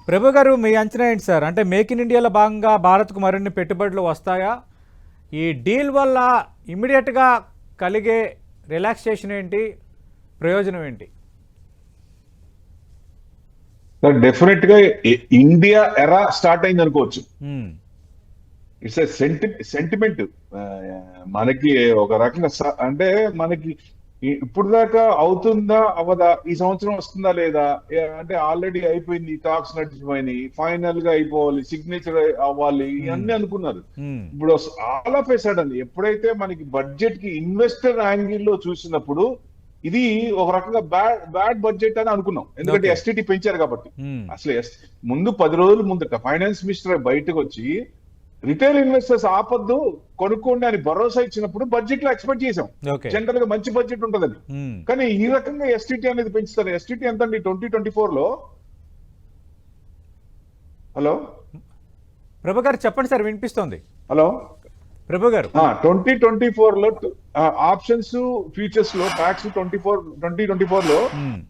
ప్రభు గారు, మీ అంచనా ఏంటి సార్? అంటే మేక్ ఇన్ ఇండియాలో భాగంగా భారత్కు మరిన్ని పెట్టుబడులు వస్తాయా? ఈ డీల్ వల్ల ఇమ్మీడియట్గా కలిగే రిలాక్సేషన్ ఏంటి, ప్రయోజనం ఏంటి? డెఫినెట్ గా ఇండియా ఎరా స్టార్ట్ అయింది అనుకోవచ్చు. ఇట్స్ సెంటిమెంట్ మనకి ఒక రకంగా అంటే మనకి ఇప్పుడు దాకా అవుతుందా అవ్వదా, ఈ సంవత్సరం వస్తుందా లేదా, అంటే ఆల్రెడీ అయిపోయింది, టాక్స్ నడిచిపోయినాయి, ఫైనల్ గా అయిపోవాలి, సిగ్నేచర్ అవ్వాలి, ఇవన్నీ అనుకున్నారు. ఇప్పుడు ఆల్ ఆఫ్ ఏ సడన్ ఎప్పుడైతే మనకి బడ్జెట్ కి ఇన్వెస్టర్ యాంగిల్ లో చూసినప్పుడు ఇది ఒక రకంగా బ్యాడ్ బడ్జెట్ అని అనుకున్నాం, ఎందుకంటే ఎస్టీటీ పెంచారు కాబట్టి. అసలు ముందు 10 రోజుల ముందట ఫైనాన్స్ మినిస్టర్ బయటకు వచ్చి రిటైల్ ఇన్వెస్టర్స్ ఆపద్దు, కొనుక్కోండి అని భరోసా ఇచ్చినప్పుడు బడ్జెట్ లో ఎక్స్పెక్ట్ చేసాం జనరల్ గా మంచి బడ్జెట్ ఉంటుందని. కానీ ఈ రకంగా ఎస్టీటీ అనేది పెంచుతారు. ఎస్టీటీ ఎంత అండి 2024 లో? హలో ప్రభు గారు చెప్పండి సార్, వినిపిస్తోంది. హలో ప్రభు గారు, 2024 లో ఆప్షన్స్ ఫ్యూచర్స్ లో ట్యాక్స్ 2024 లో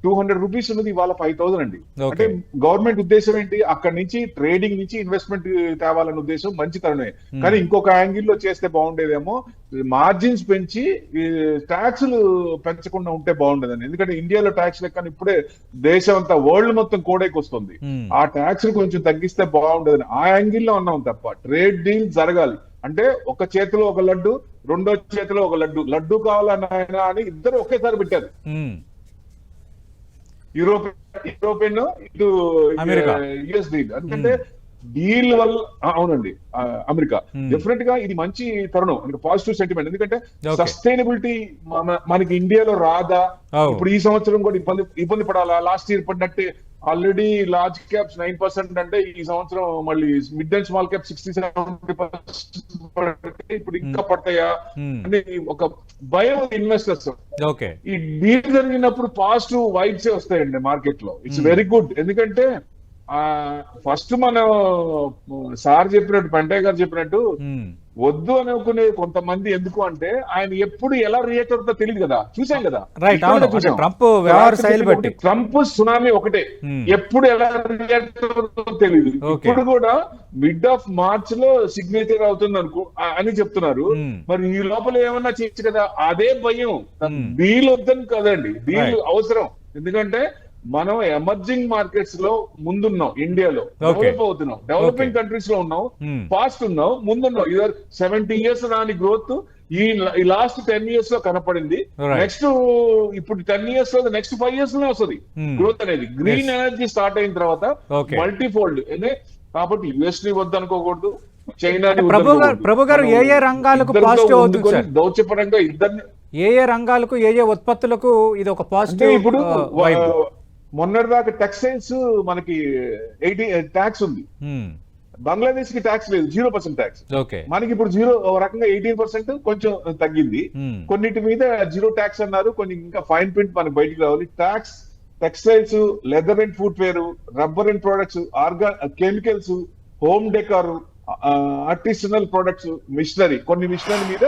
200 రూపీస్ ఉన్నది, ఇవాళ 5000 అండి. అంటే గవర్నమెంట్ ఉద్దేశం ఏంటి? అక్కడి నుంచి ట్రేడింగ్ నుంచి ఇన్వెస్ట్మెంట్ తేవాలనే ఉద్దేశం మంచి తరుణమే. కానీ ఇంకొక యాంగిల్ లో చేస్తే బాగుండేదేమో, మార్జిన్స్ పెంచి ట్యాక్స్లు పెంచకుండా ఉంటే బాగుండేదండి. ఎందుకంటే ఇండియాలో ట్యాక్స్ లెక్క ఇప్పుడే దేశం అంతా వరల్డ్ మొత్తం కోడైకి వస్తుంది. ఆ ట్యాక్స్ కొంచెం తగ్గిస్తే బాగుండేదని ఆ యాంగిల్ లో ఉన్నాం తప్ప, ట్రేడ్ డీల్ జరగాలి అంటే ఒక చేతిలో ఒక లడ్డు, రెండో చేతిలో ఒక లడ్డు కావాలన్న అని ఇద్దరు ఒకేసారి పెట్టారు. యూరోపియన్ ఇటు యుఎస్ డీల్, ఎందుకంటే డీల్ వల్ల అవునండి అమెరికా డెఫినెట్ గా ఇది మంచి తరుణం, పాజిటివ్ సెంటిమెంట్. ఎందుకంటే సస్టైనబిలిటీ మనకి ఇండియాలో రాదా, ఇప్పుడు ఈ సంవత్సరం కూడా ఇబ్బంది పడాలా? లాస్ట్ ఇయర్ పడినట్టే ఆల్రెడీ లార్జ్ క్యాప్స్ 9% అంటే ఈ సంవత్సరం మళ్ళీ మిడ్ అండ్ స్మాల్ క్యాప్ 60-70% ఇప్పుడు ఇంకా పడతాయా అని ఒక భయం ఇన్వెస్టర్స్. ఈ డీల్ జరిగినప్పుడు పాజిటివ్ వైబ్స్ వస్తాయండి మార్కెట్ లో. It's very good. ఎందుకంటే ఫస్ట్ మనం సార్ చెప్పినట్టు, పెంటయ్య గారు చెప్పినట్టు, వద్దు అనుకునే కొంతమంది ఎందుకు అంటే ఆయన ఎప్పుడు ఎలా రియాక్ట్ అవుతుందో తెలియదు కదా, చూసాం కదా. ట్రంప్ సునామీ ఒకటే, ఎప్పుడు ఎలా రియాక్ట్ అవుతుందో తెలియదు. ఇప్పుడు కూడా మిడ్ ఆఫ్ మార్చ్ లో సిగ్నేచర్ అవుతుంది అని చెప్తున్నారు. మరి ఈ లోపల ఏమన్నా చేయొచ్చు కదా, అదే భయం. డీల్ వద్దని కదండి, డీల్ అవసరం. ఎందుకంటే మనం ఎమర్జింగ్ మార్కెట్స్ లో ముందున్నాం, ఇండియాలో డెవలప్ అవుతున్నాం, డెవలపింగ్ కంట్రీస్ లో ఉన్నాం, ఫాస్ట్ ఉన్నాం, ముందున్నాం. 70 years రాని గ్రోత్ ఈ లాస్ట్ 10 years లో కనపడింది. నెక్స్ట్ ఇప్పుడు 10 years లో నెక్స్ట్ 5 years లో వస్తుంది గ్రోత్ అనేది. గ్రీన్ ఎనర్జీ స్టార్ట్ అయిన తర్వాత మల్టీఫోల్డ్. కాబట్టి యుఎస్ ని వద్దనుకోకూడదు, చైనాని ప్రభు గారు, ఏ ఏ రంగాలకు పాజిటివ్ అవుతుంది సార్? దౌత్యపరంగా ఇద్దరిని, ఏ ఏ రంగాలకు, ఏ ఏ ఉత్పత్తులకు ఇది ఒక పాజిటివ్? ఇప్పుడు మొన్నటిదాకా టెక్స్టైల్స్ మనకి 80 ట్యాక్స్ ఉంది, బంగ్లాదేశ్ కి ట్యాక్స్ లేదు, 0% ట్యాక్స్. మనకి ఇప్పుడు 0 రకంగా 18% కొంచెం తగ్గింది. కొన్నిటి మీద 0 ట్యాక్స్ అన్నారు, కొన్ని ఇంకా ఫైన్ ప్రింట్ మనకి బయటికి రావాలి. Tax textiles, leather and footwear, rubber and products, chemicals, home decor, artisanal products, machinery, కొన్ని మిషనరీ మీద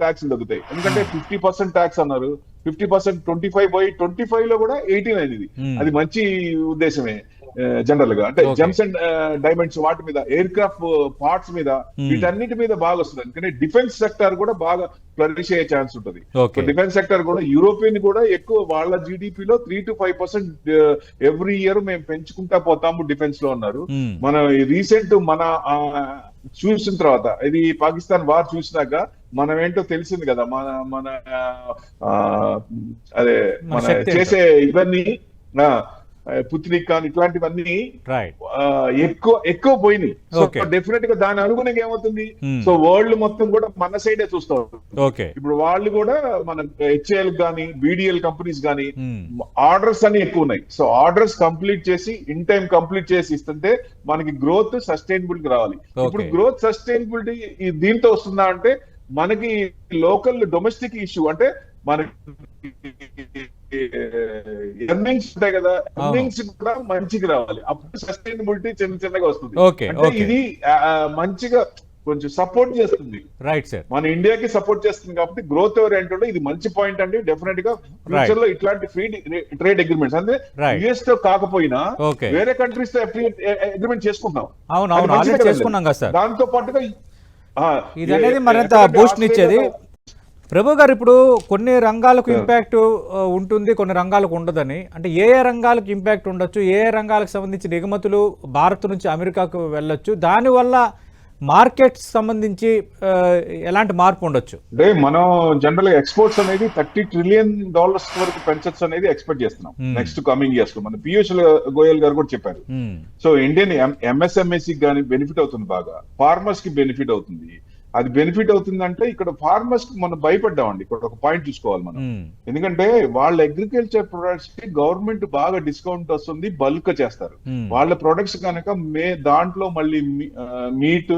ట్యాక్స్ తగ్గుతాయి. ఎందుకంటే 50% ట్యాక్స్ అన్నారు, 50% 25 పోయి 25 లో కూడా 18 అయింది. అది మంచి ఉద్దేశమే జనరల్ గా. అంటే జెమ్స్ అండ్ డైమండ్స్ వాటి మీద, ఎయిర్ క్రాఫ్ట్ పార్ట్స్ మీద, వీటన్నిటి మీద బాగా వస్తుంది. ఎందుకంటే డిఫెన్స్ సెక్టర్ కూడా బాగా ఫ్లరిష్ అయ్యే ఛాన్స్ ఉంటుంది. డిఫెన్స్ సెక్టర్ కూడా యూరోపియన్ కూడా ఎక్కువ, వాళ్ళ జీడిపిలో 3 to 5% ఎవ్రీ ఇయర్ మేము పెంచుకుంటా పోతాము డిఫెన్స్ లో అన్నారు. మన రీసెంట్ మన చూసిన తర్వాత, ఇది పాకిస్తాన్ వార్ చూసినాక మనం ఏంటో తెలిసింది కదా, మన అదే మన చేసే ఇవన్నీ పుత్రిక ఇట్లాంటివన్నీ ఎక్కువ పోయినాయి. సో డెఫినెట్ గా దాని అనుగుణంగా ఏమవుతుంది, సో వరల్డ్ మొత్తం కూడా మన సైడే చూస్తా ఉంటారు. ఇప్పుడు వాళ్ళు కూడా మన హెచ్ఏఎల్ గానీ, బీడీఎల్ కంపెనీస్ గానీ ఆర్డర్స్ అన్ని ఎక్కువ ఉన్నాయి. సో ఆర్డర్స్ కంప్లీట్ చేసి ఇన్ టైం కంప్లీట్ చేసి ఇస్తుంటే మనకి గ్రోత్ సస్టైనబిలిటీ రావాలి. ఇప్పుడు గ్రోత్ సస్టైనబిలిటీ దీంతో వస్తుందా అంటే, మనకి లోకల్ డొమెస్టిక్ ఇష్యూ అంటే మనకి ఎర్నింగ్స్ ఉంటాయి కదా, ఎర్నింగ్స్ కూడా మంచిగా రావాలి, అప్పుడు సస్టైనబిలిటీ చిన్నగా వస్తుంది. అంటే ఇది మంచిగా కొంచెం సపోర్ట్ చేస్తుంది. Right sir. మన ఇండియాకి సపోర్ట్ చేస్తుంది కాబట్టి గ్రోత్ ఓరియంటెడ్ ఇది మంచి పాయింట్ అండి. డెఫినెట్ గా ఫ్యూచర్ లో ఇట్లాంటి ఫ్రీ ట్రేడ్ అగ్రిమెంట్స్ అంటే యుఎస్ తో కాకపోయినా వేరే కంట్రీస్ తో అగ్రిమెంట్ చేసుకుంటాం. దాంతో పాటుగా ఇది అనేది మరింత బూస్ట్ ఇచ్చేది. ప్రభు గారు, ఇప్పుడు కొన్ని రంగాలకు ఇంపాక్ట్ ఉంటుంది, కొన్ని రంగాలకు ఉండదని, అంటే ఏ ఏ రంగాలకు ఇంపాక్ట్ ఉండొచ్చు, ఏ ఏ రంగాలకు సంబంధించిన ఎగుమతులు భారత్ నుంచి అమెరికాకు వెళ్ళొచ్చు, దానివల్ల మార్కెట్స్ సంబంధించి ఎలాంటి మార్పు ఉండొచ్చు? అంటే మనం జనరల్ ఎక్స్పోర్ట్స్ అనేది $30 trillion వరకు పెంచొచ్చు అనేది ఎక్స్పెక్ట్ చేస్తున్నాం నెక్స్ట్ కమింగ్ ఇయర్స్ లో. మన పీయూష్ గోయల్ గారు కూడా చెప్పారు. సో ఇండియన్ ఎంఎస్ఎంఎస్సి కానీ బెనిఫిట్ అవుతుంది, బాగా ఫార్మర్స్ కి బెనిఫిట్ అవుతుంది. అది బెనిఫిట్ అవుతుందంటే ఇక్కడ ఫార్మర్స్ కి మనం భయపడ్డామండి. ఇక్కడ ఒక పాయింట్ చూసుకోవాలి మనం, ఎందుకంటే వాళ్ళ అగ్రికల్చర్ ప్రొడక్ట్స్ కి గవర్నమెంట్ బాగా డిస్కౌంట్ వస్తుంది, బల్క్ చేస్తారు. వాళ్ళ ప్రొడక్ట్స్ కనుక దాంట్లో మళ్ళీ మీట్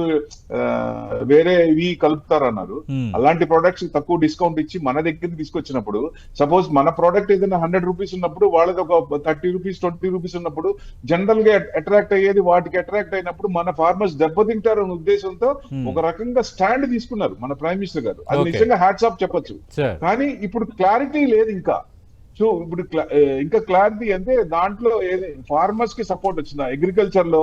వేరే ఇవి కలుపుతారన్నారు. అలాంటి ప్రొడక్ట్స్ తక్కువ డిస్కౌంట్ ఇచ్చి మన దగ్గరికి తీసుకొచ్చినప్పుడు, సపోజ్ మన ప్రోడక్ట్ ఏదైనా ₹100 ఉన్నప్పుడు వాళ్ళది ఒక ₹30, ₹20 ఉన్నప్పుడు జనరల్ గా అట్రాక్ట్ అయ్యేది వాటికి అట్రాక్ట్ అయినప్పుడు మన ఫార్మర్స్ దెబ్బతింటారు అనే ఉద్దేశంతో ఒక రకంగా స్టాండ్ తీసుకున్నారు మన ప్రైమ్ మినిస్టర్ గారు. అది నిజంగా హ్యాట్స్ ఆఫ్ చెప్పొచ్చు. కానీ ఇప్పుడు క్లారిటీ లేదు ఇంకా. సో ఇప్పుడు ఇంకా క్లారిటీ అంటే దాంట్లో ఫార్మర్స్ కి సపోర్ట్ వచ్చిందా, అగ్రికల్చర్ లో,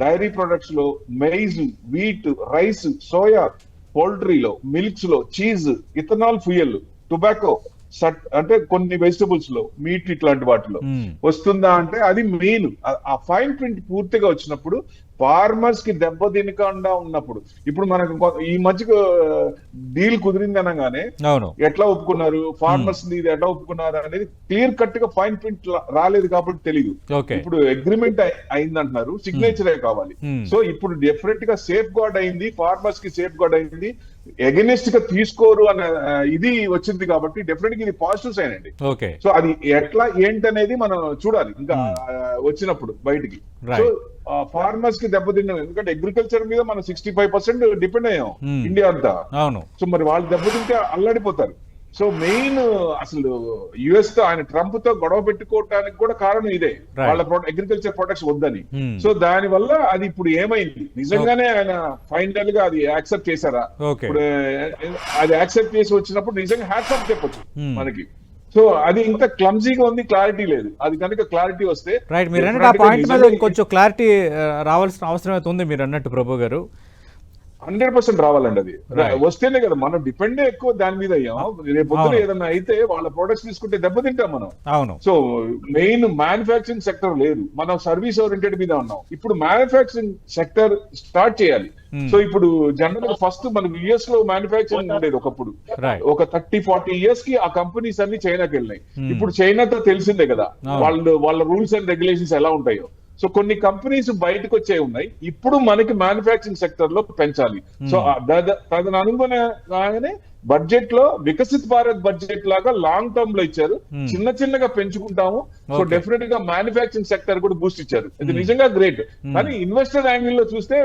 డైరీ ప్రొడక్ట్స్ లో, మెయిజ్, వీట్, రైస్, సోయా, పౌల్ట్రీలో, మిల్క్స్ లో, చీజ్, ఇథనాల్ ఫ్యూయల్, టొబాకో, అంటే కొన్ని వెజిటబుల్స్ లో, మీట్, ఇట్లాంటి వాటిలో వస్తుందా అంటే అది మెయిన్. ఆ ఫైన్ ప్రింట్ పూర్తిగా వచ్చినప్పుడు ఫార్మర్స్ కి దెబ్బ తినకుండా ఉన్నప్పుడు, ఇప్పుడు మనకు ఈ మధ్య డీల్ కుదిరింది అనగానే ఎట్లా ఒప్పుకున్నారు ఫార్మర్స్ ఇది ఎట్లా ఒప్పుకున్నారు అనేది క్లియర్ కట్ గా ఫైన్ ప్రింట్ రాలేదు కాబట్టి తెలియదు. ఇప్పుడు అగ్రిమెంట్ అయిందంటున్నారు, సిగ్నేచరే కావాలి. సో ఇప్పుడు డెఫినెట్ గా సేఫ్ గార్డ్ అయింది, ఫార్మర్స్ కి సేఫ్ గార్డ్ అయింది, ఎగనిస్ట్ గా తీసుకోరు అనే ఇది వచ్చింది కాబట్టి డెఫినెట్ గా ఇది పాజిటివ్ సైన్ అండి. సో అది ఎట్లా ఏంటనేది మనం చూడాలి ఇంకా వచ్చినప్పుడు బయటికి. సో ఫార్మర్స్ కి దెబ్బతిన్నాం, ఎందుకంటే అగ్రికల్చర్ మీద మనం 65% డిపెండ్ అయ్యాం ఇండియా అంతా. సో మరి వాళ్ళు దెబ్బతింటే అల్లాడిపోతారు. సో మెయిన్ అసలు యుఎస్ తో ఆయన ట్రంప్ తో గొడవ పెట్టుకోవటానికి కూడా కారణం ఇదే, వాళ్ళ అగ్రికల్చర్ ప్రొడక్ట్స్ వద్దని. సో దాని వల్ల అది ఇప్పుడు ఏమైంది, నిజంగానే ఆయన ఫైనల్ గా అది యాక్సెప్ట్ చేశారా? ఇప్పుడు అది యాక్సెప్ట్ చేసి వచ్చినప్పుడు నిజంగా హ్యాట్స్ ఆఫ్ చెప్పొచ్చు మనకి. సో అది ఇంకా క్లమ్జీగా ఉంది, క్లారిటీ లేదు. అది కనుక క్లారిటీ వస్తే రైట్. మీరు అన్నట్టు ఆ పాయింట్ మీద కొంచెం క్లారిటీ రావాల్సిన అవసరం అయితే ఉంది మీరు అన్నట్టు ప్రభు గారు. 100% రావాలండి. అది వస్తేనే కదా, మనం డిపెండ్ ఎక్కువ దాని మీద అయ్యాం. రేపు పొద్దున ఏదన్నా అయితే వాళ్ళ ప్రొడక్ట్స్ తీసుకుంటే దెబ్బతింటాం మనం. సో మెయిన్ మ్యానుఫ్యాక్చరింగ్ సెక్టర్ లేదు, మనం సర్వీస్ ఓరియంటెడ్ మీద ఉన్నాం. ఇప్పుడు మ్యానుఫ్యాక్చరింగ్ సెక్టర్ స్టార్ట్ చేయాలి. సో ఇప్పుడు జనరల్ గా ఫస్ట్ మనకు యుఎస్ లో మ్యానుఫ్యాక్చరింగ్ ఉండేది ఒకప్పుడు, ఒక 30-40 years కి ఆ కంపెనీస్ అన్ని చైనాకి వెళ్ళినాయి. ఇప్పుడు చైనాతో తెలిసిందే కదా వాళ్ళ రూల్స్ అండ్ రెగ్యులేషన్స్ ఎలా ఉంటాయో. సో కొన్ని కంపెనీస్ బయటకు వచ్చే ఉన్నాయి. ఇప్పుడు మనకి మ్యానుఫ్యాక్చరింగ్ సెక్టర్ లో పెంచాలి. సో తదనుగుణంగానే బడ్జెట్ లో వికసిత్ భారత్ బడ్జెట్ లాగా లాంగ్ టర్మ్ లో ఇచ్చారు, చిన్న చిన్నగా పెంచుకుంటాము. సో డెఫినెట్ గా మ్యానుఫ్యాక్చరింగ్ సెక్టర్ కూడా బూస్ట్ ఇచ్చారు. ఇది నిజంగా గ్రేట్. కానీ ఇన్వెస్టర్ యాంగిల్ లో చూస్తే